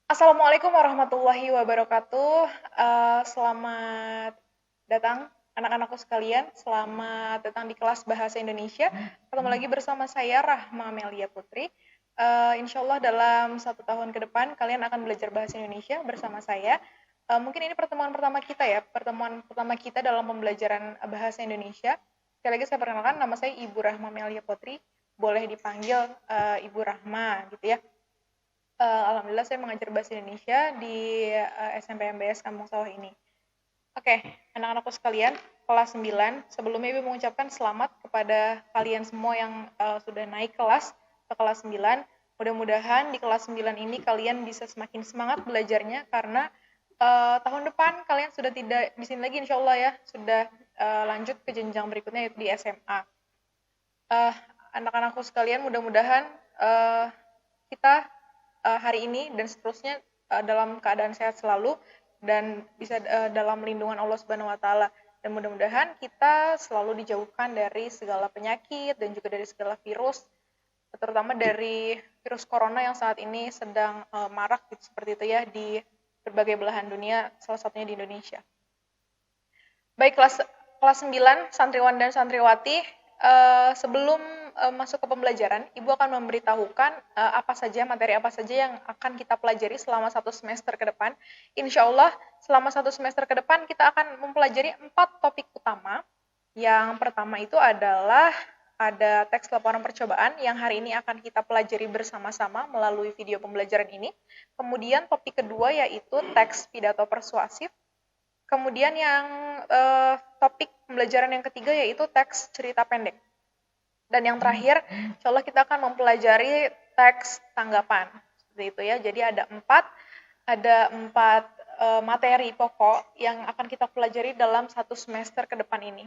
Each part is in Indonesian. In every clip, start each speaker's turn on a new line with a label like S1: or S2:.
S1: Assalamualaikum warahmatullahi wabarakatuh. Selamat datang anak-anakku sekalian. Selamat datang di kelas Bahasa Indonesia. Ketemu lagi bersama saya Rahma Melia Putri. Insya Allah dalam 1 tahun ke depan kalian akan belajar Bahasa Indonesia bersama saya. Mungkin ini pertemuan pertama kita ya, pertemuan pertama kita dalam pembelajaran Bahasa Indonesia. Sekali lagi saya perkenalkan, nama saya Ibu Rahma Melia Putri. Boleh dipanggil Ibu Rahma gitu ya. Alhamdulillah saya mengajar bahasa Indonesia di SMP MBS Kampung Sawah ini. Oke, anak-anakku sekalian, kelas 9. Sebelumnya Ibu mengucapkan selamat kepada kalian semua yang sudah naik kelas ke kelas 9. Mudah-mudahan di kelas 9 ini kalian bisa semakin semangat belajarnya karena tahun depan kalian sudah tidak di sini lagi insya Allah ya, sudah lanjut ke jenjang berikutnya yaitu di SMA. Anak-anakku sekalian, mudah-mudahan kita hari ini dan seterusnya dalam keadaan sehat selalu dan bisa dalam lindungan Allah Subhanahu wa taala, dan mudah-mudahan kita selalu dijauhkan dari segala penyakit dan juga dari segala virus, terutama dari virus corona yang saat ini sedang marak gitu, seperti itu ya, di berbagai belahan dunia, salah satunya di Indonesia. Baik, kelas 9 santriwan dan santriwati, sebelum masuk ke pembelajaran, Ibu akan memberitahukan materi apa saja yang akan kita pelajari selama 1 semester ke depan. Insya Allah selama 1 semester ke depan kita akan mempelajari 4 topik utama. Yang pertama itu adalah ada teks laporan percobaan yang hari ini akan kita pelajari bersama-sama melalui video pembelajaran ini. Kemudian topik kedua yaitu teks pidato persuasif. Kemudian yang topik pembelajaran yang ketiga yaitu teks cerita pendek. Dan yang terakhir, insya Allah kita akan mempelajari teks tanggapan. Seperti itu ya. Jadi ada empat materi pokok yang akan kita pelajari dalam 1 semester ke depan ini.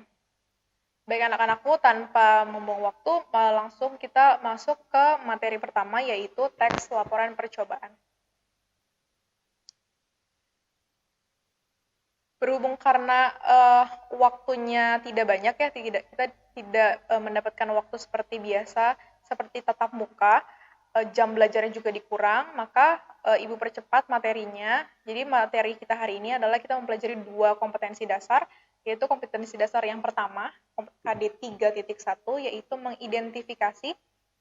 S1: Baik anak-anakku, tanpa membuang waktu, langsung kita masuk ke materi pertama yaitu teks laporan percobaan. Berhubung karena waktunya tidak banyak ya, kita tidak mendapatkan waktu seperti biasa, seperti tatap muka, jam belajarnya juga dikurang, maka Ibu percepat materinya. Jadi materi kita hari ini adalah kita mempelajari 2 kompetensi dasar, yaitu kompetensi dasar yang pertama, KD 3.1, yaitu mengidentifikasi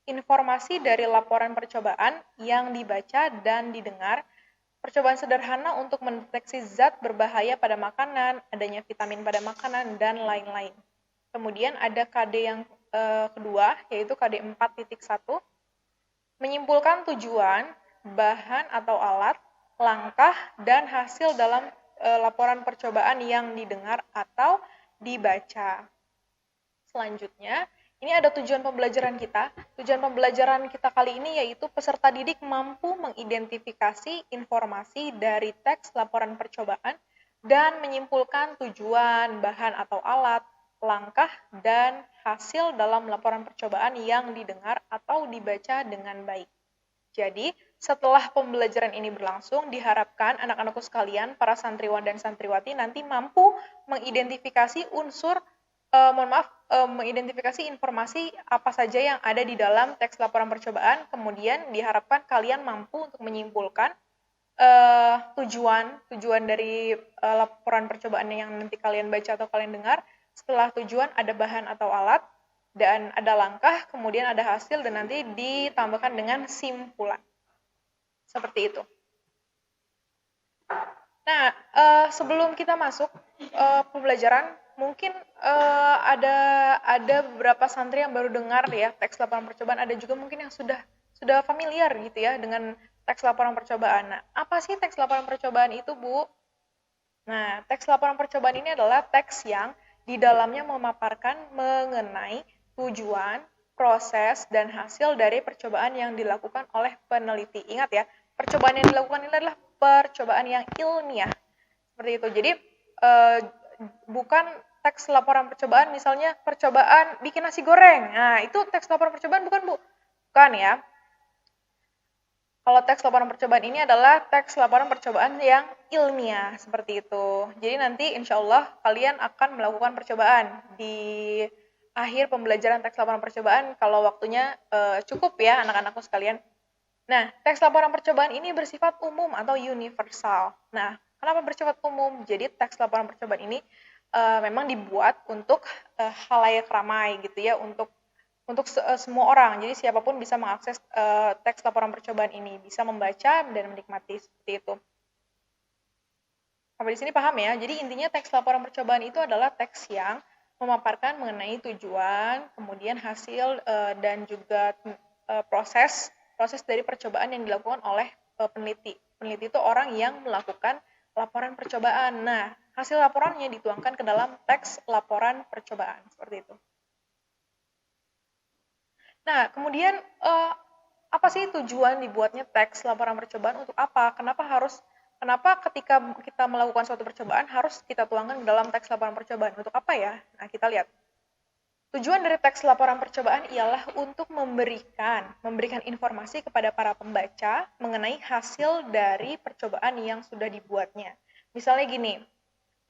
S1: informasi dari laporan percobaan yang dibaca dan didengar. Percobaan sederhana untuk mendeteksi zat berbahaya pada makanan, adanya vitamin pada makanan, dan lain-lain. Kemudian ada KD yang kedua, yaitu KD 4.1, menyimpulkan tujuan, bahan atau alat, langkah, dan hasil dalam laporan percobaan yang didengar atau dibaca. Selanjutnya, ini ada tujuan pembelajaran kita. Tujuan pembelajaran kita kali ini yaitu peserta didik mampu mengidentifikasi informasi dari teks laporan percobaan dan menyimpulkan tujuan, bahan atau alat, langkah, dan hasil dalam laporan percobaan yang didengar atau dibaca dengan baik. Jadi, setelah pembelajaran ini berlangsung, diharapkan anak-anakku sekalian, para santriwan dan santriwati nanti mampu mengidentifikasi mengidentifikasi informasi apa saja yang ada di dalam teks laporan percobaan. Kemudian diharapkan kalian mampu untuk menyimpulkan tujuan dari laporan percobaan yang nanti kalian baca atau kalian dengar. Setelah tujuan ada bahan atau alat, dan ada langkah, kemudian ada hasil, dan nanti ditambahkan dengan simpulan. Seperti itu. Nah, sebelum kita masuk pembelajaran, mungkin ada beberapa santri yang baru dengar ya teks laporan percobaan, ada juga mungkin yang sudah familiar gitu ya dengan teks laporan percobaan. Nah, apa sih teks laporan percobaan itu, Bu? Nah, teks laporan percobaan ini adalah teks yang di dalamnya memaparkan mengenai tujuan, proses, dan hasil dari percobaan yang dilakukan oleh peneliti. Ingat ya, percobaan yang dilakukan ini adalah percobaan yang ilmiah. Seperti itu. Jadi, bukan teks laporan percobaan, misalnya percobaan bikin nasi goreng. Nah, itu teks laporan percobaan bukan, Bu? Bukan ya. Kalau teks laporan percobaan ini adalah teks laporan percobaan yang ilmiah, seperti itu. Jadi nanti insya Allah kalian akan melakukan percobaan di akhir pembelajaran teks laporan percobaan kalau waktunya cukup ya anak-anakku sekalian. Nah, teks laporan percobaan ini bersifat umum atau universal. Nah, kenapa bersifat umum? Jadi teks laporan percobaan ini memang dibuat untuk khalayak ramai gitu ya, untuk semua orang. Jadi siapapun bisa mengakses teks laporan percobaan ini, bisa membaca dan menikmati seperti itu. Sampai di sini paham ya? Jadi intinya teks laporan percobaan itu adalah teks yang memaparkan mengenai tujuan, kemudian hasil dan juga proses dari percobaan yang dilakukan oleh peneliti. Peneliti itu orang yang melakukan laporan percobaan. Nah, hasil laporannya dituangkan ke dalam teks laporan percobaan seperti itu. Nah, kemudian apa sih tujuan dibuatnya teks laporan percobaan untuk apa? Kenapa ketika kita melakukan suatu percobaan harus kita tuangkan dalam teks laporan percobaan? Untuk apa ya? Nah, kita lihat. Tujuan dari teks laporan percobaan ialah untuk memberikan informasi kepada para pembaca mengenai hasil dari percobaan yang sudah dibuatnya. Misalnya gini,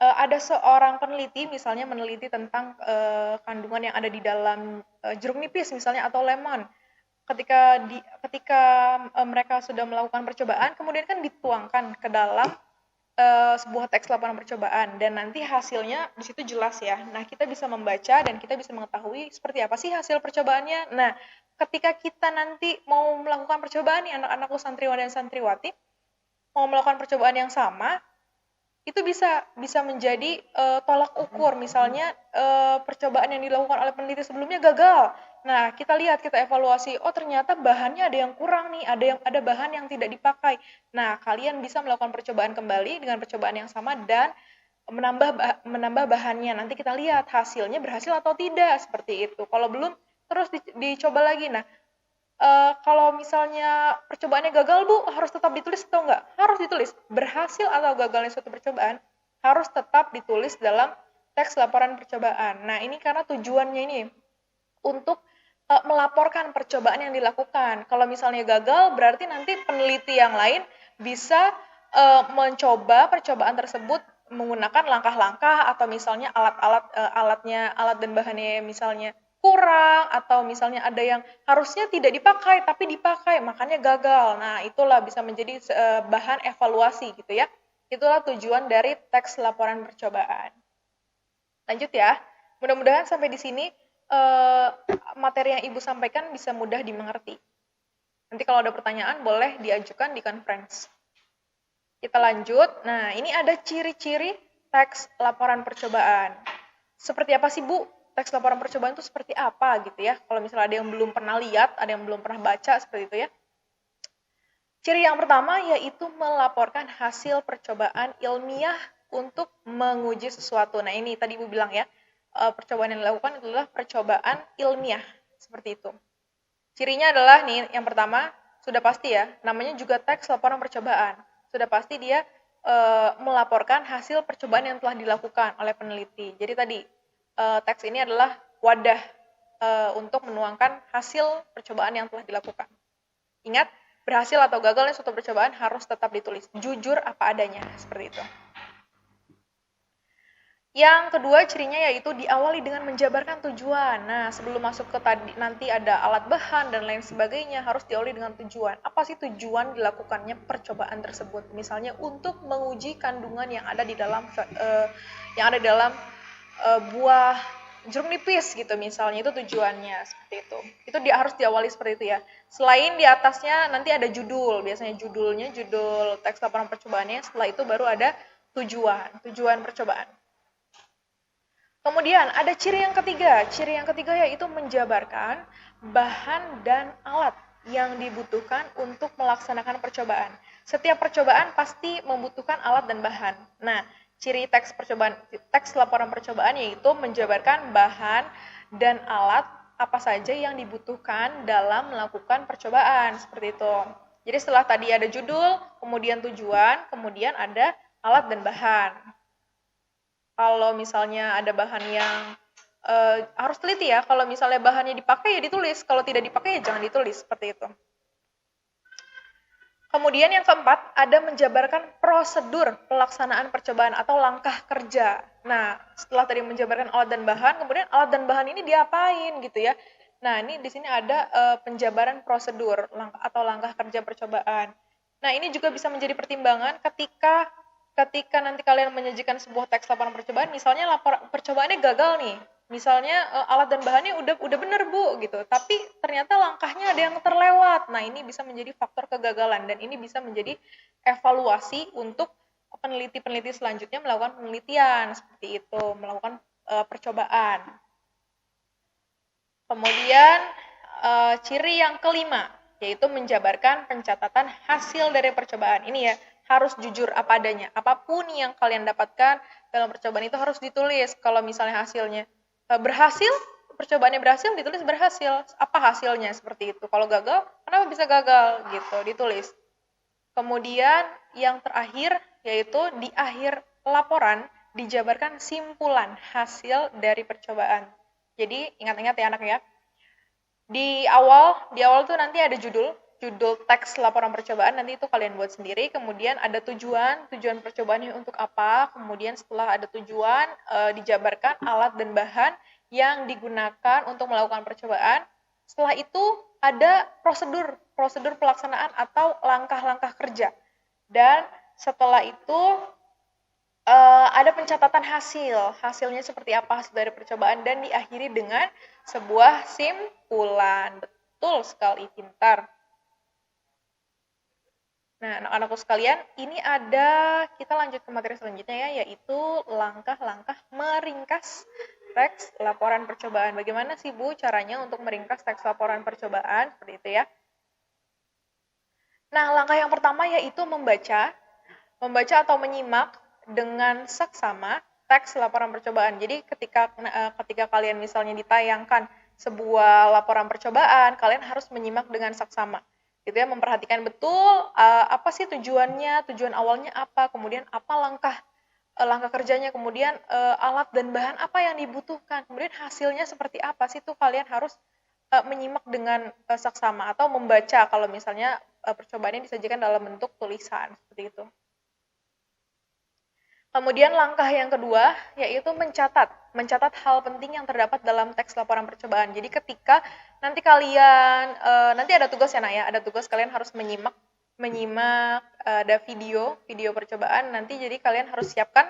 S1: ada seorang peneliti misalnya meneliti tentang kandungan yang ada di dalam jeruk nipis misalnya atau lemon. Ketika mereka sudah melakukan percobaan, kemudian kan dituangkan ke dalam sebuah teks laporan percobaan dan nanti hasilnya di situ jelas ya. Nah, kita bisa membaca dan kita bisa mengetahui seperti apa sih hasil percobaannya. Nah, ketika kita nanti mau melakukan percobaan nih anak-anakku santriwan dan santriwati mau melakukan percobaan yang sama, itu bisa menjadi tolak ukur. Misalnya percobaan yang dilakukan oleh peneliti sebelumnya gagal. Nah, kita lihat, kita evaluasi, oh ternyata bahannya ada yang kurang nih, ada bahan yang tidak dipakai. Nah, kalian bisa melakukan percobaan kembali dengan percobaan yang sama dan menambah bahannya. Nanti kita lihat hasilnya berhasil atau tidak, seperti itu. Kalau belum, terus dicoba lagi. Nah, kalau misalnya percobaannya gagal, Bu, harus tetap ditulis atau enggak? Harus ditulis. Berhasil atau gagalnya suatu percobaan harus tetap ditulis dalam teks laporan percobaan. Nah, ini karena tujuannya ini untuk melaporkan percobaan yang dilakukan. Kalau misalnya gagal, berarti nanti peneliti yang lain bisa mencoba percobaan tersebut menggunakan langkah-langkah atau misalnya alat dan bahannya misalnya kurang atau misalnya ada yang harusnya tidak dipakai tapi dipakai makanya gagal. Nah, itulah bisa menjadi bahan evaluasi gitu ya. Itulah tujuan dari teks laporan percobaan. Lanjut ya. Mudah-mudahan sampai di sini materi yang Ibu sampaikan bisa mudah dimengerti. Nanti kalau ada pertanyaan boleh diajukan di conference. Kita lanjut. Nah, ini ada ciri-ciri teks laporan percobaan. Seperti apa sih, Bu? Teks laporan percobaan itu seperti apa gitu ya? Kalau misalnya ada yang belum pernah lihat, ada yang belum pernah baca seperti itu ya. Ciri yang pertama yaitu melaporkan hasil percobaan ilmiah untuk menguji sesuatu. Nah, ini tadi Ibu bilang ya, percobaan yang dilakukan adalah percobaan ilmiah, seperti itu. Cirinya adalah nih, yang pertama, sudah pasti ya, namanya juga teks laporan percobaan. Sudah pasti dia melaporkan hasil percobaan yang telah dilakukan oleh peneliti. Jadi tadi, teks ini adalah wadah untuk menuangkan hasil percobaan yang telah dilakukan. Ingat, berhasil atau gagalnya suatu percobaan harus tetap ditulis. Jujur apa adanya, seperti itu. Yang kedua cirinya yaitu diawali dengan menjabarkan tujuan. Nah, sebelum masuk ke tadi nanti ada alat bahan dan lain sebagainya harus diawali dengan tujuan. Apa sih tujuan dilakukannya percobaan tersebut? Misalnya untuk menguji kandungan yang ada di dalam buah jeruk nipis gitu misalnya, itu tujuannya seperti itu. Itu harus diawali seperti itu ya. Selain di atasnya nanti ada judul, biasanya judul teks laporan percobaannya, setelah itu baru ada tujuan percobaan. Kemudian ada ciri yang ketiga yaitu menjabarkan bahan dan alat yang dibutuhkan untuk melaksanakan percobaan. Setiap percobaan pasti membutuhkan alat dan bahan. Nah, ciri teks laporan percobaan yaitu menjabarkan bahan dan alat apa saja yang dibutuhkan dalam melakukan percobaan, seperti itu. Jadi setelah tadi ada judul, kemudian tujuan, kemudian ada alat dan bahan. Kalau misalnya ada bahan yang harus teliti ya, kalau misalnya bahannya dipakai ya ditulis, kalau tidak dipakai ya jangan ditulis, seperti itu. Kemudian yang keempat, ada menjabarkan prosedur pelaksanaan percobaan atau langkah kerja. Nah, setelah tadi menjabarkan alat dan bahan, kemudian alat dan bahan ini diapain gitu ya. Nah, ini di sini ada penjabaran prosedur atau langkah kerja percobaan. Nah, ini juga bisa menjadi pertimbangan ketika nanti kalian menyajikan sebuah teks laporan percobaan, misalnya percobaannya gagal nih. Misalnya alat dan bahannya udah bener Bu gitu, tapi ternyata langkahnya ada yang terlewat. Nah, ini bisa menjadi faktor kegagalan dan ini bisa menjadi evaluasi untuk peneliti-peneliti selanjutnya melakukan penelitian seperti itu, melakukan percobaan. Kemudian ciri yang kelima, yaitu menjabarkan pencatatan hasil dari percobaan. Ini ya, harus jujur apa adanya. Apapun yang kalian dapatkan dalam percobaan itu harus ditulis. Kalau misalnya hasilnya berhasil, percobaannya berhasil, ditulis berhasil. Apa hasilnya seperti itu. Kalau gagal, kenapa bisa gagal? Gitu, ditulis. Kemudian yang terakhir, yaitu di akhir laporan dijabarkan simpulan hasil dari percobaan. Jadi ingat-ingat ya anak ya. Di awal tuh nanti ada judul teks laporan percobaan, nanti itu kalian buat sendiri. Kemudian ada tujuan percobaannya untuk apa. Kemudian setelah ada tujuan, dijabarkan alat dan bahan yang digunakan untuk melakukan percobaan. Setelah itu ada prosedur pelaksanaan atau langkah-langkah kerja. Dan setelah itu ada pencatatan hasilnya seperti apa hasil dari percobaan, dan diakhiri dengan sebuah simpulan. Betul sekali, pintar. Nah, anak-anakku sekalian, kita lanjut ke materi selanjutnya ya, yaitu langkah-langkah meringkas teks laporan percobaan. Bagaimana sih Bu caranya untuk meringkas teks laporan percobaan? Seperti itu ya. Nah, langkah yang pertama yaitu membaca atau menyimak dengan seksama teks laporan percobaan. Jadi ketika kalian misalnya ditayangkan sebuah laporan percobaan, kalian harus menyimak dengan seksama. Gitu ya, memperhatikan betul apa sih tujuannya, tujuan awalnya apa, kemudian apa langkah kerjanya, kemudian alat dan bahan apa yang dibutuhkan, kemudian hasilnya seperti apa sih, itu kalian harus menyimak dengan seksama atau membaca kalau misalnya percobaannya disajikan dalam bentuk tulisan seperti itu. Kemudian langkah yang kedua yaitu mencatat hal penting yang terdapat dalam teks laporan percobaan. Jadi ketika nanti kalian nanti ada tugas ya Nak ya, ada tugas kalian harus menyimak ada video percobaan nanti, jadi kalian harus siapkan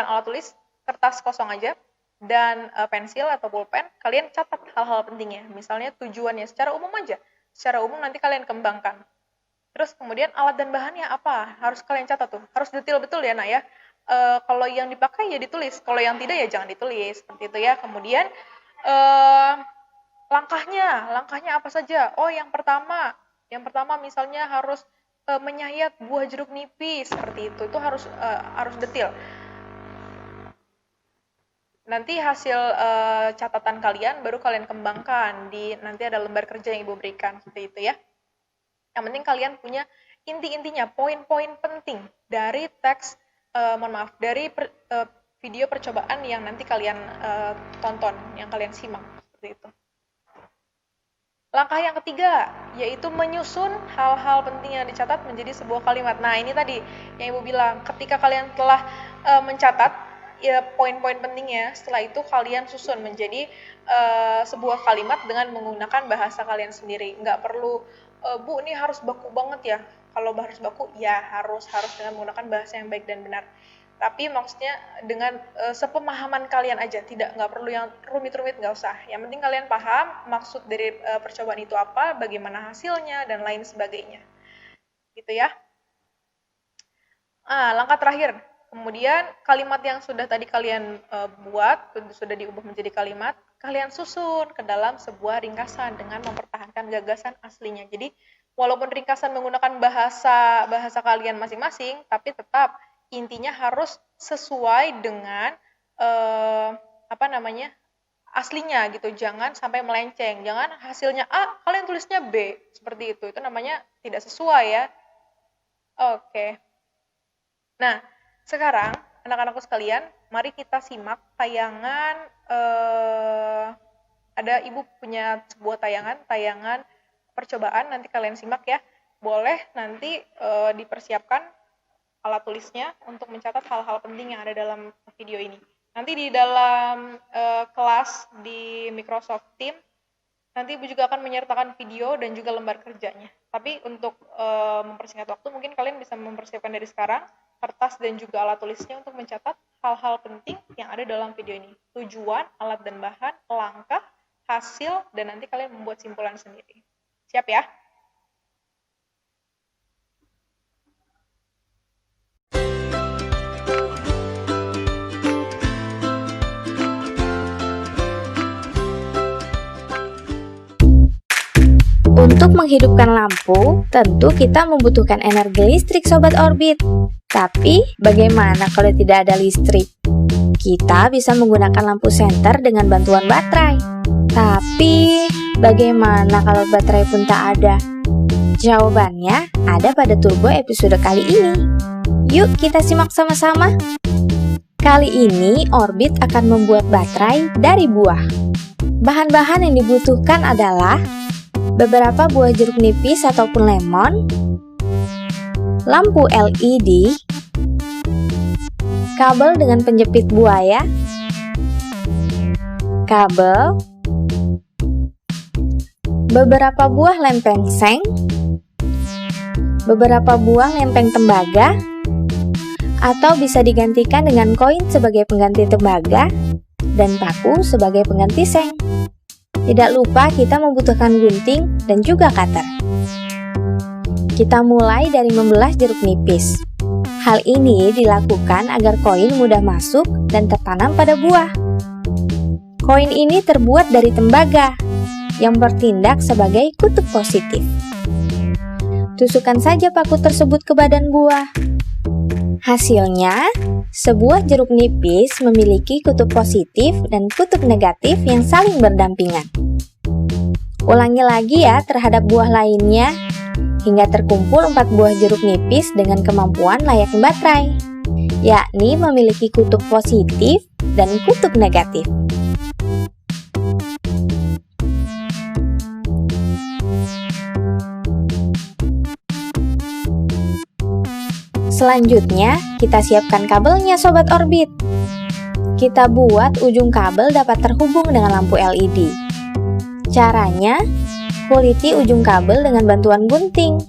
S1: alat tulis, kertas kosong aja dan pensil atau pulpen, kalian catat hal-hal pentingnya. Misalnya tujuannya secara umum aja. Secara umum nanti kalian kembangkan. Terus kemudian alat dan bahannya apa? Harus kalian catat tuh. Harus detail betul ya Nak ya. Kalau yang dipakai ya ditulis, kalau yang tidak ya jangan ditulis, seperti itu ya. Kemudian langkahnya apa saja? Oh, yang pertama misalnya harus menyayat buah jeruk nipis, seperti itu harus detail. Nanti hasil catatan kalian baru kalian kembangkan nanti ada lembar kerja yang Ibu berikan, seperti itu ya. Yang penting kalian punya inti-intinya, poin-poin penting dari teks dari video percobaan yang nanti kalian tonton, yang kalian simak, seperti itu. Langkah yang ketiga, yaitu menyusun hal-hal penting yang dicatat menjadi sebuah kalimat. Nah, ini tadi yang Ibu bilang, ketika kalian telah mencatat ya poin-poin pentingnya, setelah itu kalian susun menjadi sebuah kalimat dengan menggunakan bahasa kalian sendiri. Nggak perlu, Bu, ini harus baku banget ya. Kalau harus baku, ya harus dengan menggunakan bahasa yang baik dan benar. Tapi maksudnya dengan sepemahaman kalian aja, nggak perlu yang rumit-rumit, nggak usah. Yang penting kalian paham maksud dari percobaan itu apa, bagaimana hasilnya, dan lain sebagainya. Gitu ya. Langkah terakhir. Kemudian kalimat yang sudah tadi kalian buat, sudah diubah menjadi kalimat, kalian susun ke dalam sebuah ringkasan dengan mempertahankan gagasan aslinya. Jadi walaupun ringkasan menggunakan bahasa kalian masing-masing, tapi tetap intinya harus sesuai dengan aslinya gitu. Jangan sampai melenceng. Jangan hasilnya A, kalian tulisnya B. Seperti itu. Itu namanya tidak sesuai ya. Oke. Nah, sekarang anak-anakku sekalian, mari kita simak tayangan ada Ibu punya sebuah tayangan percobaan, nanti kalian simak ya. Boleh nanti dipersiapkan alat tulisnya untuk mencatat hal-hal penting yang ada dalam video ini. Nanti di dalam kelas di Microsoft Teams, Nanti Ibu juga akan menyertakan video dan juga lembar kerjanya. Tapi untuk mempersingkat waktu, mungkin kalian bisa mempersiapkan dari sekarang kertas dan juga alat tulisnya untuk mencatat hal-hal penting yang ada dalam video ini. Tujuan, alat dan bahan, langkah, hasil, dan nanti kalian membuat simpulan sendiri. Siap ya?
S2: Untuk menghidupkan lampu, tentu kita membutuhkan energi listrik Sobat Orbit. Tapi, bagaimana kalau tidak ada listrik? Kita bisa menggunakan lampu senter dengan bantuan baterai. Tapi, bagaimana kalau baterai pun tak ada? Jawabannya ada pada turbo episode kali ini. Yuk kita simak sama-sama. Kali ini, Orbit akan membuat baterai dari buah. Bahan-bahan yang dibutuhkan adalah beberapa buah jeruk nipis ataupun lemon, lampu LED, kabel dengan penjepit buaya, kabel, beberapa buah lempeng seng, beberapa buah lempeng tembaga, atau bisa digantikan dengan koin sebagai pengganti tembaga, dan paku sebagai pengganti seng. Tidak lupa kita membutuhkan gunting dan juga cutter. Kita mulai dari membelah jeruk nipis. Hal ini dilakukan agar koin mudah masuk dan tertanam pada buah. Koin ini terbuat dari tembaga yang bertindak sebagai kutub positif. Tusukkan saja paku tersebut ke badan buah. Hasilnya, sebuah jeruk nipis memiliki kutub positif dan kutub negatif yang saling berdampingan. Ulangi lagi ya terhadap buah lainnya, hingga terkumpul 4 buah jeruk nipis dengan kemampuan layaknya baterai, yakni memiliki kutub positif dan kutub negatif. Selanjutnya, kita siapkan kabelnya Sobat Orbit. Kita buat ujung kabel dapat terhubung dengan lampu LED. Caranya, kuliti ujung kabel dengan bantuan gunting.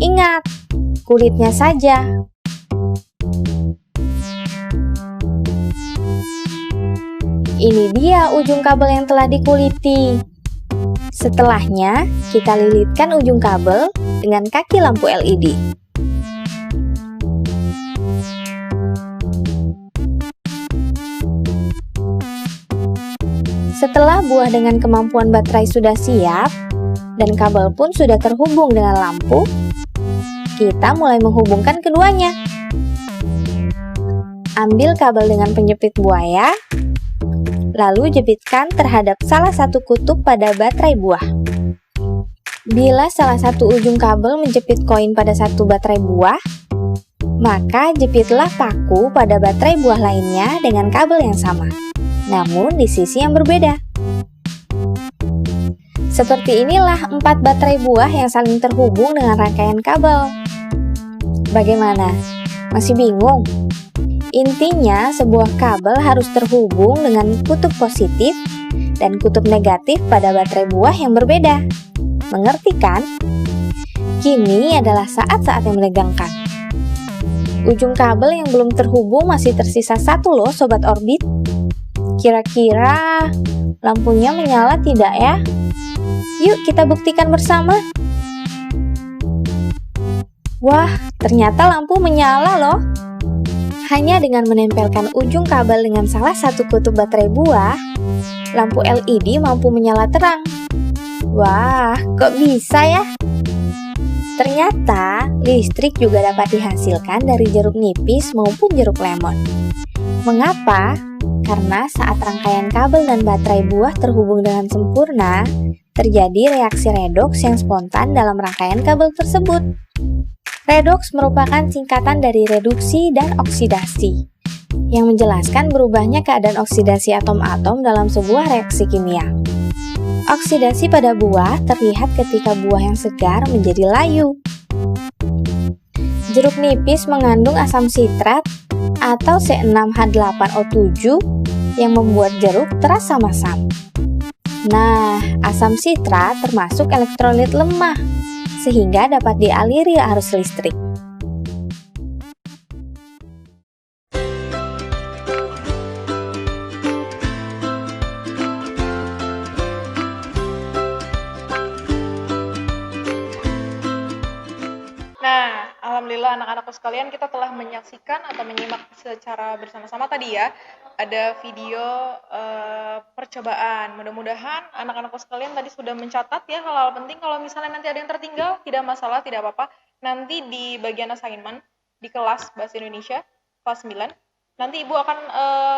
S2: Ingat, kulitnya saja. Ini dia ujung kabel yang telah dikuliti. Setelahnya, kita lilitkan ujung kabel dengan kaki lampu LED. Setelah buah dengan kemampuan baterai sudah siap dan kabel pun sudah terhubung dengan lampu, kita mulai menghubungkan keduanya. Ambil kabel dengan penjepit buaya, lalu jepitkan terhadap salah satu kutub pada baterai buah. Bila salah satu ujung kabel menjepit koin pada satu baterai buah, maka jepitlah paku pada baterai buah lainnya dengan kabel yang sama, namun di sisi yang berbeda. Seperti inilah 4 baterai buah yang saling terhubung dengan rangkaian kabel. Bagaimana? Masih bingung? Intinya, sebuah kabel harus terhubung dengan kutub positif dan kutub negatif pada baterai buah yang berbeda. Mengerti kan? Kini adalah saat-saat yang menegangkan. Ujung kabel yang belum terhubung masih tersisa 1 loh Sobat Orbit. Kira-kira lampunya menyala tidak ya? Yuk kita buktikan bersama. Wah, ternyata lampu menyala loh. Hanya dengan menempelkan ujung kabel dengan salah satu kutub baterai buah, lampu LED mampu menyala terang. Wah, kok bisa ya? Ternyata listrik juga dapat dihasilkan dari jeruk nipis maupun jeruk lemon. Mengapa? Karena saat rangkaian kabel dan baterai buah terhubung dengan sempurna, terjadi reaksi redoks yang spontan dalam rangkaian kabel tersebut. Redoks merupakan singkatan dari reduksi dan oksidasi, yang menjelaskan berubahnya keadaan oksidasi atom-atom dalam sebuah reaksi kimia. Oksidasi pada buah terlihat ketika buah yang segar menjadi layu. Jeruk nipis mengandung asam sitrat atau C6H8O7 yang membuat jeruk terasa masam. Nah, asam sitrat termasuk elektrolit lemah, sehingga dapat dialiri arus listrik.
S1: Nah, alhamdulillah anak-anakku sekalian, kita telah menyaksikan atau menyimak secara bersama-sama tadi ya, ada video percobaan. Mudah-mudahan anak-anakku sekalian tadi sudah mencatat ya hal-hal penting. Kalau misalnya nanti ada yang tertinggal, tidak masalah, tidak apa-apa. Nanti di bagian assignment di kelas Bahasa Indonesia kelas 9, nanti Ibu akan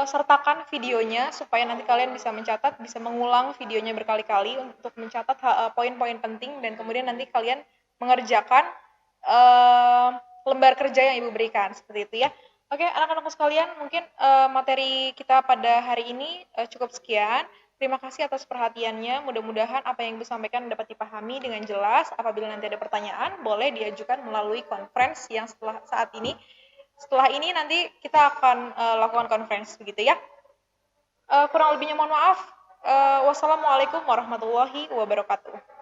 S1: sertakan videonya supaya nanti kalian bisa mencatat, bisa mengulang videonya berkali-kali untuk mencatat poin-poin penting, dan kemudian nanti kalian mengerjakan lembar kerja yang Ibu berikan, seperti itu ya. Oke, anak-anakku sekalian, mungkin materi kita pada hari ini cukup sekian. Terima kasih atas perhatiannya. Mudah-mudahan apa yang Ibu sampaikan dapat dipahami dengan jelas. Apabila nanti ada pertanyaan, boleh diajukan melalui conference yang saat ini. Setelah ini nanti kita akan lakukan conference, begitu ya. Kurang lebihnya mohon maaf. Wassalamualaikum warahmatullahi wabarakatuh.